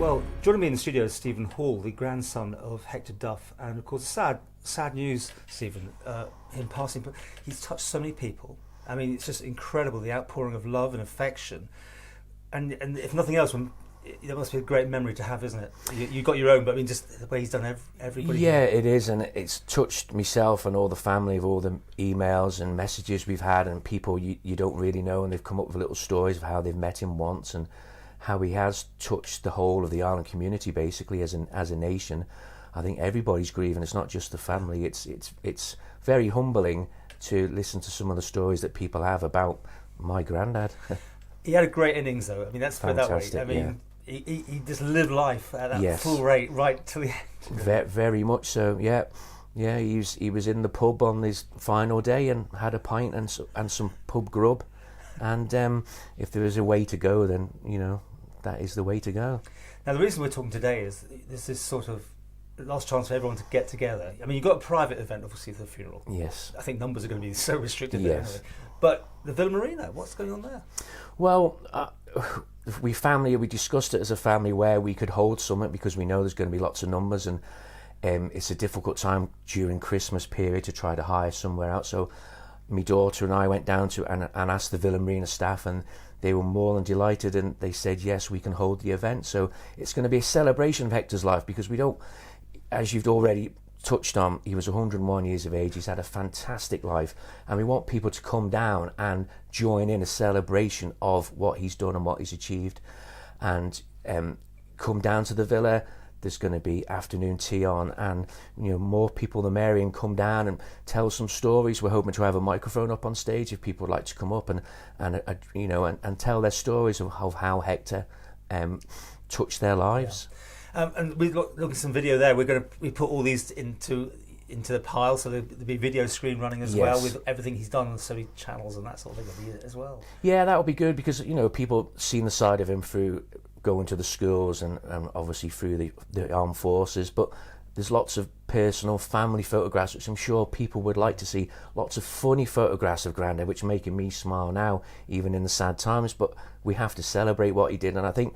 Well, joining me in the studio is Stephen Hall, the grandson of Hector Duff, and of course, sad news, Stephen, him passing. But he's touched so many people. I mean, it's just incredible, the outpouring of love and affection. And if nothing else, that must be a great memory to have, isn't it? You got your own, but I mean, just the way he's done everybody. Yeah, it is, and it's touched myself and all the family of all the emails and messages we've had, and people you don't really know, and they've come up with little stories of how they've met him once and how he has touched the whole of the Ireland community, basically, as a nation. I think everybody's grieving. It's not just the family. It's very humbling to listen to some of the stories that people have about my granddad. He had a great innings, though. I mean, that's put it that way. I mean, yeah. he just lived life at that full rate right till the end. Very much so. Yeah. Yeah, he was in the pub on his final day and had a pint and some pub grub. And if there is a way to go, then, you know, that is the way to go. Now, the reason we're talking today is there's this sort of last chance for everyone to get together. I mean, you've got a private event, obviously, for the funeral. Yes. I think numbers are going to be so restricted. Yes. Anyway. But the Villa Marina, what's going on there? Well, we discussed it as a family where we could hold something, because we know there's going to be lots of numbers, and it's a difficult time during Christmas period to try to hire somewhere else. So my daughter and I went down to and asked the Villa Marina staff, and they were more than delighted, and they said, yes, we can hold the event. So it's going to be a celebration of Hector's life, because we don't, as you've already touched on, he was 101 years of age. He's had a fantastic life, and we want people to come down and join in a celebration of what he's done and what he's achieved, and come down to the villa. There's going to be afternoon tea on, and, you know, more people the merrier, and come down and tell some stories. We're hoping to have a microphone up on stage if people would like to come up and tell their stories of how Hector touched their lives. Yeah. And we look at some video there. We put all these into the pile, so there'll be a video screen running as well with everything he's done on so many channels and that sort of thing as well. Yeah, that would be good, because, you know, people seen the side of him through going to the schools and obviously through the armed forces, but there's lots of personal family photographs which I'm sure people would like to see. Lots of funny photographs of Grandad, which are making me smile now, even in the sad times. But we have to celebrate what he did, and I think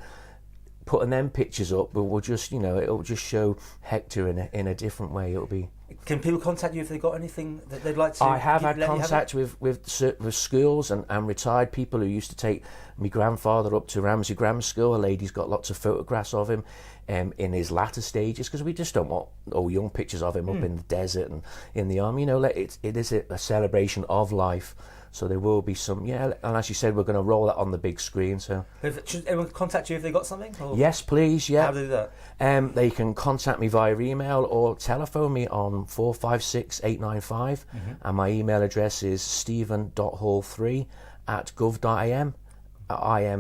putting them pictures up will just, you know, it'll just show Hector in a different way. It'll be. Can people contact you if they've got anything that they'd like to? I have had contact with schools and retired people who used to take my grandfather up to Ramsey Grammar School. A lady's got lots of photographs of him in his latter stages, because we just don't want all young pictures of him up in the desert and in the army. You know, it is a celebration of life. So there will be some, and as you said, we're going to roll that on the big screen. So, should anyone contact you if they got something? Or? Yes, please. Yeah. How do they do that? They can contact me via email or telephone me on 456-895, and my email address is stephen.hall3@gov.im.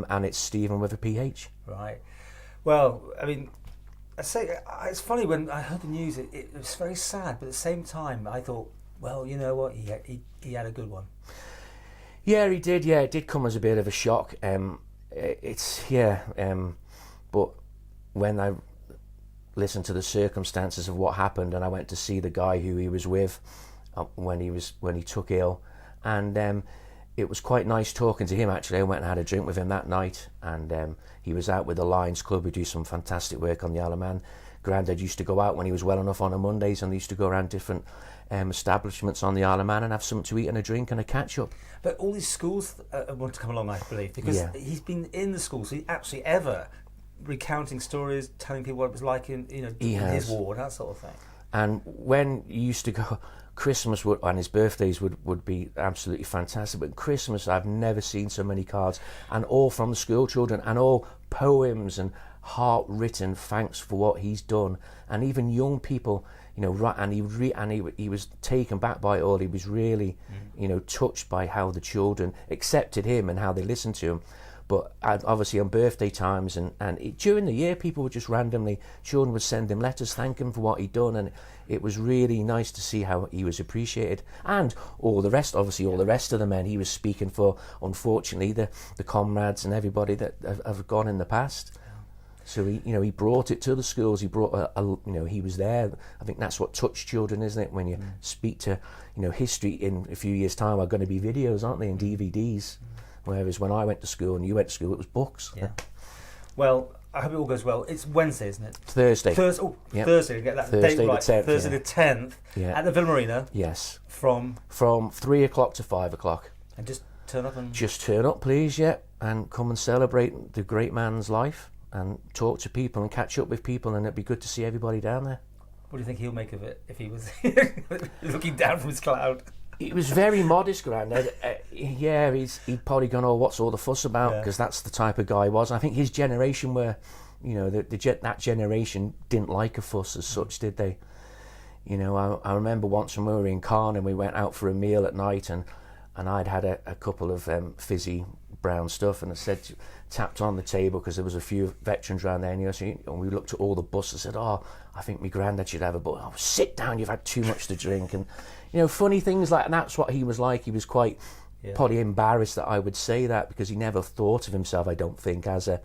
And it's Stephen with a PH. Right. Well, I mean, I say it's funny, when I heard the news, it was very sad, but at the same time, I thought, well, you know what, he had a good one. Yeah, he did. Yeah, it did come as a bit of a shock. But when I listened to the circumstances of what happened, and I went to see the guy who he was with when he took ill, and it was quite nice talking to him. Actually, I went and had a drink with him that night, and he was out with the Lions Club, who do some fantastic work on the Isle of Man. Grandad used to go out when he was well enough on a Mondays, and they used to go around different establishments on the Isle of Man and have something to eat and a drink and a catch up. But all these schools want to come along, I believe, because he's been in the schools. So he actually ever recounting stories, telling people what it was like in his ward, that sort of thing. And when you used to go, Christmas and his birthdays would be absolutely fantastic. But Christmas, I've never seen so many cards, and all from the school children, and all poems and heart-written thanks for what he's done, and even young people, you know, and he was taken back by it all. He was really, you know, touched by how the children accepted him and how they listened to him. But obviously on birthday times and during the year, people would just randomly, children would send him letters, thank him for what he'd done, and it was really nice to see how he was appreciated. And all the rest of the men he was speaking for, unfortunately, the comrades and everybody that have gone in the past. So he brought it to the schools. He brought he was there. I think that's what touched children, isn't it? When you speak to, history in a few years' time are going to be videos, aren't they, and DVDs. Whereas when I went to school and you went to school, it was books. Yeah. Well, I hope it all goes well. It's Wednesday, isn't it? Thursday. Thursday. Thursday. Get that Thursday date right. the 10th, Thursday the 10th at the Villa Marina. Yes. From 3 o'clock to 5 o'clock. And just turn up and... Just turn up, please, and come and celebrate the great man's life and talk to people and catch up with people, and it'd be good to see everybody down there. What do you think he'll make of it if he was looking down from his cloud? He was very modest, Grandad. He'd probably gone, oh, what's all the fuss about? Because that's the type of guy he was. I think his generation were, that generation didn't like a fuss as such, did they? I remember once when we were in Caen and we went out for a meal at night, and I'd had a couple of fizzy brown stuff, and I tapped on the table because there was a few veterans around there, and we looked at all the buses and said, oh, I think my granddad should have a bus. Oh, sit down, you've had too much to drink. And funny things like, and that's what he was like. He was quite probably embarrassed that I would say that, because he never thought of himself, I don't think, as a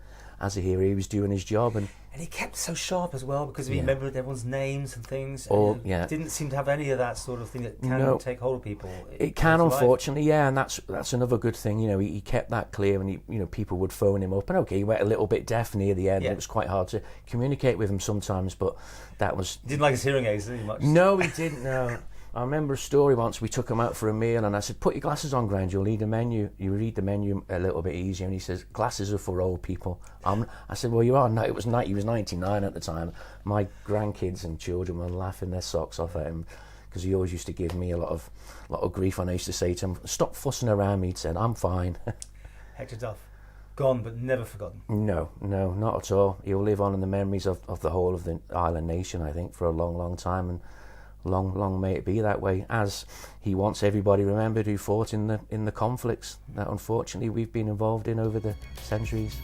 hero. He was doing his job, and he kept so sharp as well, because he remembered everyone's names and things. Didn't seem to have any of that sort of thing that can take hold of people. It can, unfortunately, and that's another good thing. He kept that clear, and people would phone him up, and he went a little bit deaf near the end. It was quite hard to communicate with him sometimes, but that was... He didn't like his hearing aids, did he, much? No, he didn't, no. I remember a story once, we took him out for a meal, and I said, put your glasses on, Grand, you'll need a menu. You read the menu a little bit easier. And he says, glasses are for old people. I said, well, you are. No, he was 99 at the time. My grandkids and children were laughing their socks off at him, because he always used to give me a lot of grief. And I used to say to him, stop fussing around me. He'd said, I'm fine. Hector Duff, gone but never forgotten. No, not at all. He'll live on in the memories of the whole of the island nation, I think, for a long, long time. And long may it be that way, as he wants everybody remembered who fought in the conflicts that unfortunately we've been involved in over the centuries.